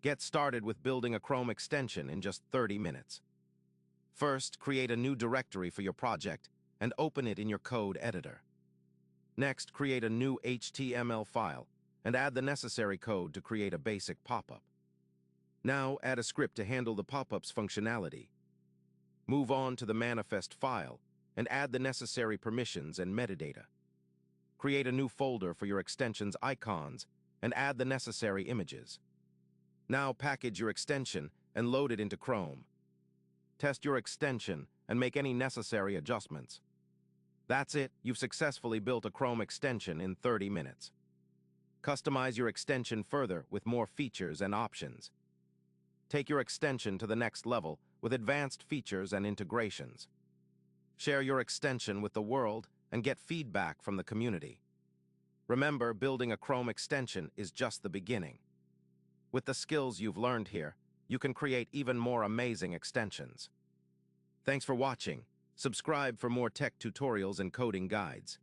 Get started with building a Chrome extension in just 30 minutes. First, create a new directory for your project and open it in your code editor. Next, create a new HTML file and add the necessary code to create a basic pop-up. Now, add a script to handle the pop-up's functionality. Move on to the manifest file and add the necessary permissions and metadata. Create a new folder for your extension's icons and add the necessary images. Now package your extension and load it into Chrome. Test your extension and make any necessary adjustments. That's it, you've successfully built a Chrome extension in 30 minutes. Customize your extension further with more features and options. Take your extension to the next level with advanced features and integrations. Share your extension with the world and get feedback from the community. Remember, building a Chrome extension is just the beginning. With the skills you've learned here, you can create even more amazing extensions. Thanks for watching. Subscribe for more tech tutorials and coding guides.